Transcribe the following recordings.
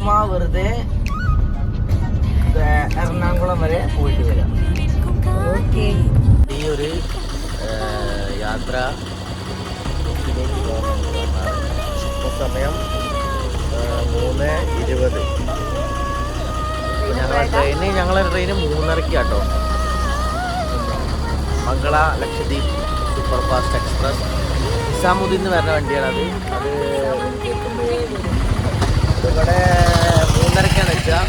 ചുമ്മാ വെറുതെ എറണാകുളം വരെ പോയിട്ട് വരാം. ഓക്കെ. ഈ ഒരു യാത്ര ഇപ്പോൾ സമയം 3:20. ഞങ്ങളെ ട്രെയിന് 3:30 കേട്ടോ. Mangala Lakshadweep super fast express Nizamuddin എന്ന് പറഞ്ഞ വണ്ടിയാണ്. അത് ഇവിടെ 3:30 വെച്ചാൽ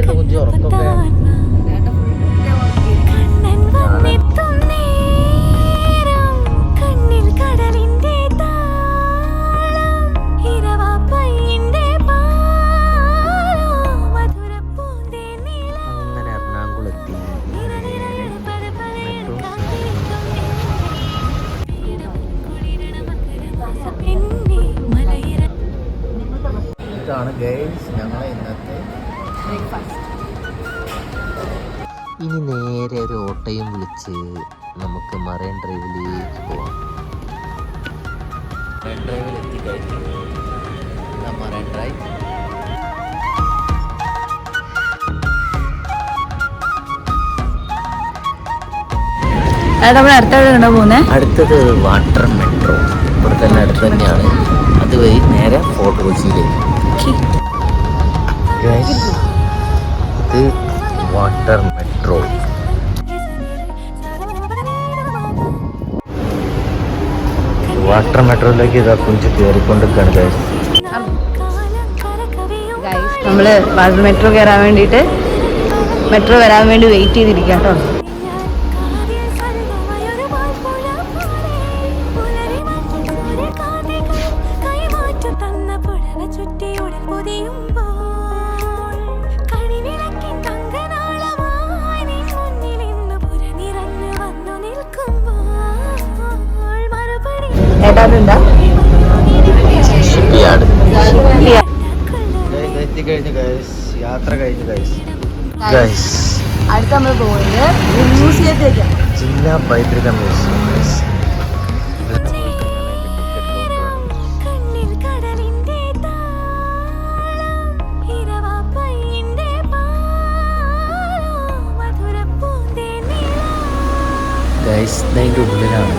കുഞ്ഞു ഉറക്കൊക്കെ ഇതാണ് ഗൈസ് ഞങ്ങളെ ഇന്നത്തെ ബ്രേക്ക്ഫാസ്റ്റ്. ഇനി നേരെ ഒരു ഓട്ടോയും വിളിച്ച് നമുക്ക് മറൈൻ ഡ്രൈവിലേക്ക് പോവാം. മറൈൻ ഡ്രൈവിൽ എത്തിക്കഴിഞ്ഞു. മറൈൻ ഡ്രൈവ് അടുത്തത് വാട്ടർ മെട്രോ. ഇവിടെ തന്നെ അടുത്ത് തന്നെയാണ്. അതുവഴി നേരെ ഫോർട്ട് കൊച്ചിയിലേക്ക്. ഇത് വാട്ടർ മെട്രോ. വാട്ടർ മെട്രോയിലേക്ക് ഇതാ കുഞ്ചു കയറിക്കൊണ്ടിരിക്കുകയാണ് ഗൈസ്. നമ്മള് വാട്ടർ മെട്രോ കയറാൻ വേണ്ടിയിട്ട് മെട്രോ വരാൻ വേണ്ടി വെയിറ്റ് ചെയ്തിരിക്കാം കേട്ടോ. യാത്ര കഴിഞ്ഞു ഗൈസ്. അടുത്ത് നമ്മൾ പോകുന്നത് മ്യൂസിയത്തിലേക്കാണ്. ജില്ലാ പൈതൃക മ്യൂസിയം. ഗൈസ് ഇതിൻ്റെ ഉള്ളിലാണ്.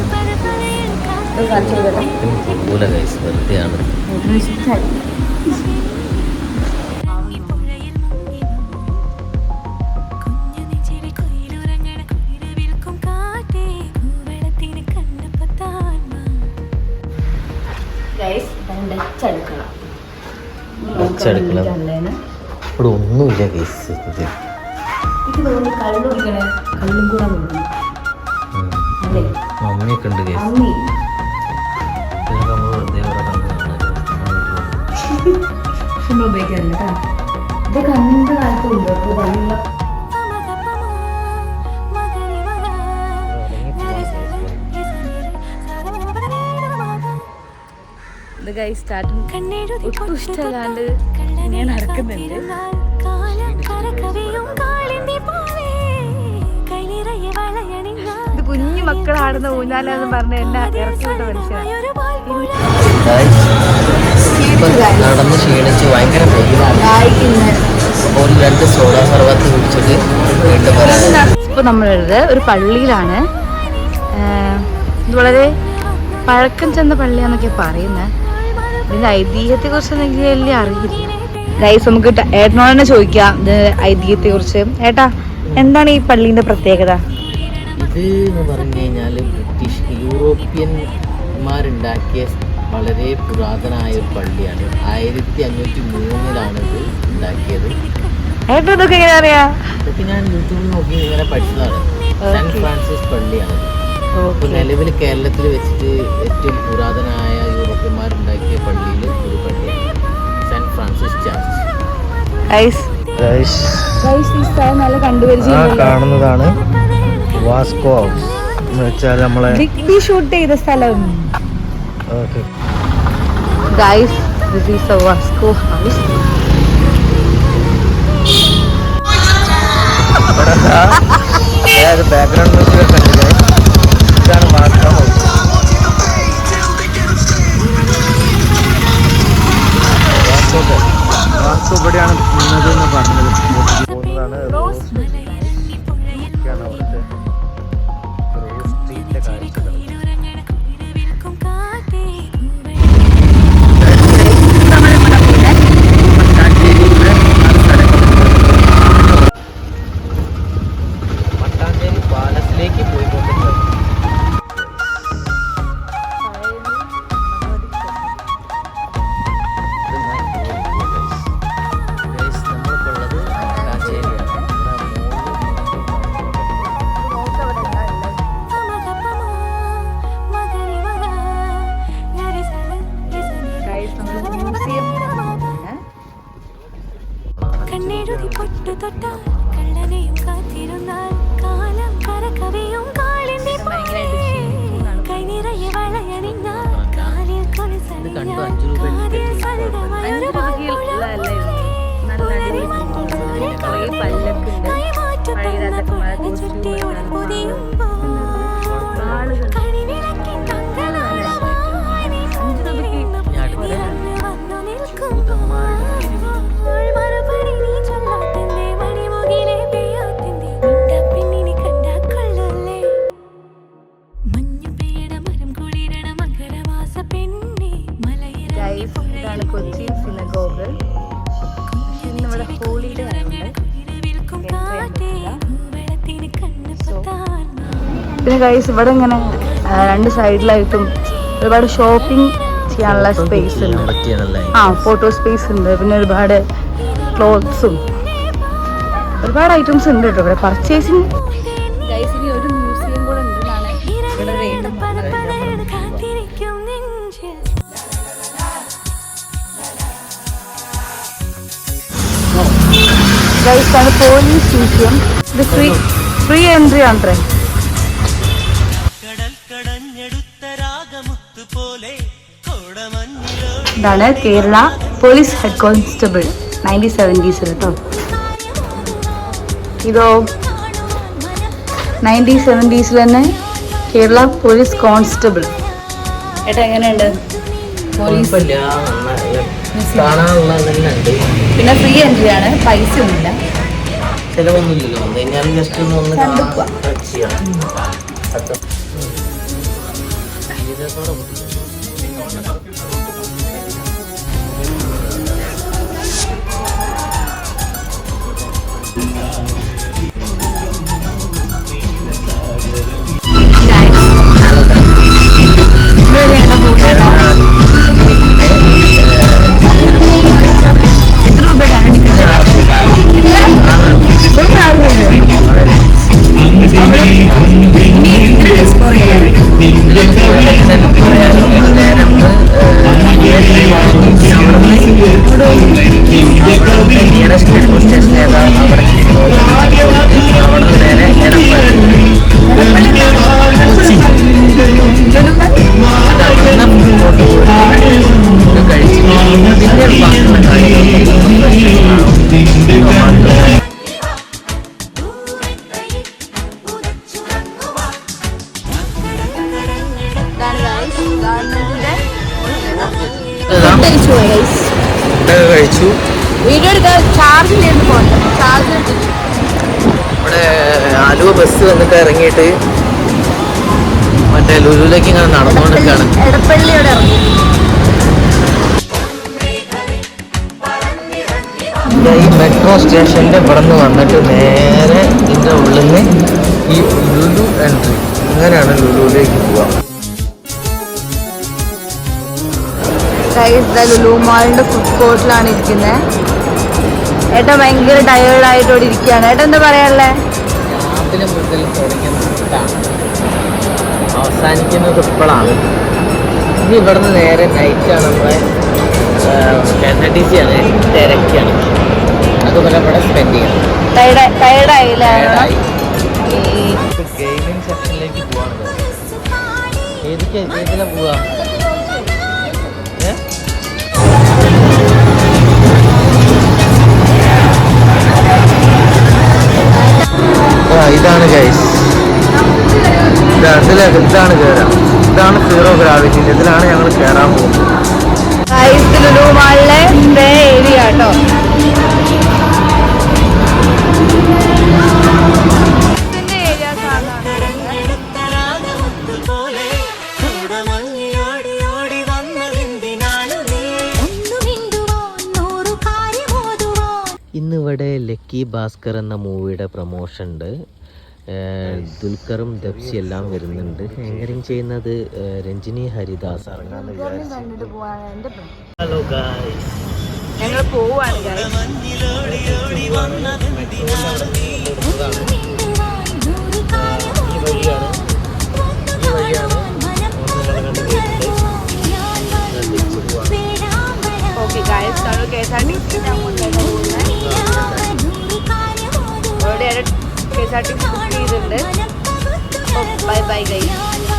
പോലെ ഗൈസ് വെറുതെയാണ്. ഇവിടെ ഒന്നുമില്ല ഗൈസ്. മമ്മിയൊക്കെ ഉണ്ട് ഗൈസ്. ഒട്ടും ഇഷ്ടമല്ലാണ്ട് ഞാൻ നടക്കുന്നുണ്ട്. ഇത് കുഞ്ഞു മക്കളാടുന്ന ഊഞ്ഞാലെന്ന് പറഞ്ഞ എന്നെ ഇറക്കിവിട്ട മനുഷ്യനാണ്. നടന്ന് ക്ഷീണിച്ച് ഭയങ്കര ഒരു 2 സോഡാ സർവത്ത് കുടിച്ചിട്ട് വീണ്ടും വരാൻ. ഇപ്പൊ നമ്മളുള്ളത് ഒരു പള്ളിയിലാണ്. ഇത് വളരെ പഴക്കം ചെന്ന പള്ളിയാന്നൊക്കെ പറയുന്നത്. ഇതിന്റെ ഐതിഹ്യത്തെ കുറിച്ച് എനിക്ക് വലിയ അറിയില്ല ഗൈസ്. നമുക്ക് ഏട്ടനോട് തന്നെ ചോദിക്കാം ഇത് ഐതിഹ്യത്തെ കുറിച്ച്. ഏട്ടാ, എന്താണ് ഈ പള്ളീന്റെ പ്രത്യേകത? ഇത് എന്ന് പറഞ്ഞു കഴിഞ്ഞാൽ ബ്രിട്ടീഷ് യൂറോപ്യന്മാരുണ്ടാക്കിയ വളരെ പുരാതനമായ ഒരു പള്ളിയാണ്. 1503 ഇത് ഉണ്ടാക്കിയത്. ഏട്ടാ ഇതൊക്കെ എങ്ങനെ അറിയാ? ഇതൊക്കെ ഞാൻ യൂട്യൂബിൽ നോക്കി ഇങ്ങനെ പഠിച്ചതാണ്. സെന്റ് ഫ്രാൻസിസ് പള്ളിയാണ്. നിലവിൽ കേരളത്തിൽ വെച്ചിട്ട് ഏറ്റവും പുരാതനമായ യൂറോപ്യന്മാരുണ്ടാക്കിയ പള്ളിയിൽ ഒരു പള്ളിയാണ് സെന്റ് ഫ്രാൻസിസ് ചർച്ച്. കാണുന്നതാണ് വാസ്കോ ഹൗസ് എന്ന് വെച്ചാൽ നമ്മളെ ഷൂട്ട് ചെയ്ത സ്ഥലം. Guys This is a Vasco house. Background music കണ്ടില്ലേ? ഇതാണ് വാസ്കോ ഹൗസ്. വാസ്കോ ഇവിടെയാണ് നിന്നത് എന്ന് പറഞ്ഞത്. പോകുന്നതാണ് റോസ് അവിടുത്തെ റോസ് സ്ട്രീറ്റിലെ കാഴ്ചകൾ. മട്ടാഞ്ചേരി പാലസിലേക്ക് പോയിക്കൊണ്ടിരിക്കുന്നത്. നമ്മളിപ്പുള്ളത് മട്ടാഞ്ചേരിയാണ്. കണ്ണെഴുതി പൊട്ടു തൊട്ടാൽ കള്ളനെയും കാത്തിരുന്നാൽ കാലം കരകവിയും കാളിന്റെ കൈ നിറയെ വളയണിഞ്ഞാൽ കാലിൽ കൊലുസണിഞ്ഞാൽ കാതിൽ സരിതമായൊരു കൈമാറ്റു തന്ന പുഴ ചുറ്റിയോടെ പൊതിയുമ്പോൾ കരിവിളക്കിൻ തങ്ങളാളമായി നീ മുന്നിലിരുന്ന് വന്നു നിൽക്കുമ്പോൾ മറുപടി നീ ചൊല്ലാത്തന്റെ മണിമുകിലെ പെയ്യാത്തിന്റെ പെണ്ണിനെ കണ്ടാ കൊള്ളല്ലേ മഞ്ഞു പെയ്യണ മരം കുളിരണ മകരവാസ പെണ്ണെ Guys, ഇതാണ് കൊച്ചി സിനഗോഗ്. നമ്മുടെ ഹോളിഡേ പിന്നെ ഗൈസ് ഇവിടെ ഇങ്ങനെ രണ്ട് സൈഡിലായിട്ടും ഒരുപാട് ഷോപ്പിംഗ് ചെയ്യാനുള്ള സ്പേസ് ഉണ്ട്. ഫോട്ടോ സ്പേസ് ഉണ്ട്. പിന്നെ ഒരുപാട് ക്ലോത്ത്സും ഒരുപാട് ഐറ്റംസ് ഉണ്ട് കേട്ടോ ഇവിടെ പർച്ചേസിങ്. ഗൈസ് ഇനി ഒരു മ്യൂസിയം കൂടെ ഉണ്ടെന്നാണ് ഗൈസ് ആണ് പോലീസ് മ്യൂസിയം. ഇത് ഫ്രീ എൻട്രി ആണ്. ഇതാണ് Kerala police head constable 1970s കേട്ടോ. ഇതോ 1970s തന്നെ കേരള പോലീസ് കോൺസ്റ്റബിൾ. ഏട്ടാ എങ്ങനെയുണ്ട്? പോലീസ് പിന്നെ ഫ്രീ എൻട്രി ആണ്, പൈസ ഒന്നുമില്ല, ചിലവൊന്നുമില്ലല്ലോ. ജസ്റ്റ് ഒന്ന് കഴിച്ചു. വീഡിയോ എടുക്കാൻ ചാർജ് ചെയ്ത് പോകണ്ട. ചാർജ് ഇവിടെ ആലുവ ബസ് വന്നിട്ട് ഇറങ്ങിയിട്ട് മറ്റേ ലുലുവിലേക്ക് ഇങ്ങനെ നടന്നുകൊണ്ടിരിക്കുകയാണ്. എടപ്പള്ളിയോടെ ഇറങ്ങി. ഈ മെട്രോ സ്റ്റേഷൻ്റെ ഇവിടെ നിന്ന് വന്നിട്ട് നേരെ ഇതിൻ്റെ ഉള്ളിൽ നിന്ന് ഈ ലുലു എൻട്രി, അങ്ങനെയാണ് ലുലുവിലേക്ക് പോവുക. ലുലു മാളിന്റെ ഫുഡ് കോർട്ടിലാണ് ഇരിക്കുന്നത്. ഏട്ടാ ഭയങ്കര ടയേർഡായിട്ടോടെ ഇരിക്കുകയാണ്. ഏട്ടാ എന്താ പറയാനുള്ളേ? രാവിലെ മുതൽ തുടങ്ങിയ നൈറ്റാണ്, അവസാനിക്കുന്നത് ഇപ്പോഴാണ്. ഇനി ഇവിടുന്ന് നേരെ നൈറ്റാണ്. നമ്മളെ KSRTC ആണ്, തിരക്കാണ്. അതുപോലെ ഇവിടെ സ്പെൻഡ് ചെയ്യണം. ടയേർഡായില്ല. ഗെയിമിംഗ് സെക്ഷനിലേക്ക് പോവാണ്. ഏതിലാണ് പോവാ? ഇതാണ് ഗൈസ്, ഇതാണ് കയറാം. ഇതാണ് 0 ഗ്രാവിറ്റി. ഇതിലാണ് ഞങ്ങൾ കയറാൻ പോകുന്നത്. ലുലു മാളിലെ സ്റ്റേ ഏരിയ കേട്ടോ. ഇന്നിവിടെ ലക്കി ഭാസ്കർ എന്ന മൂവിയുടെ പ്രൊമോഷൻ ഉണ്ട്. ദുൽഖറും ദബ്സി എല്ലാം വരുന്നുണ്ട്. ആങ്കറിങ് ചെയ്യുന്നത് രഞ്ജിനി ഹരിദാസ് ആണ്. ഹലോ ഗായ്സ്, ഞങ്ങൾ പോവാണ് ഗൈസ്. ഓക്കെ ഗൈസ്, നമ്മൾ KSRTC അങ്ങോട്ടാണ് പോകുന്നത്. ഓൾറെഡി KSRTC ബുക്ക് ചെയ്തിട്ടുണ്ട്. Bye bye guys.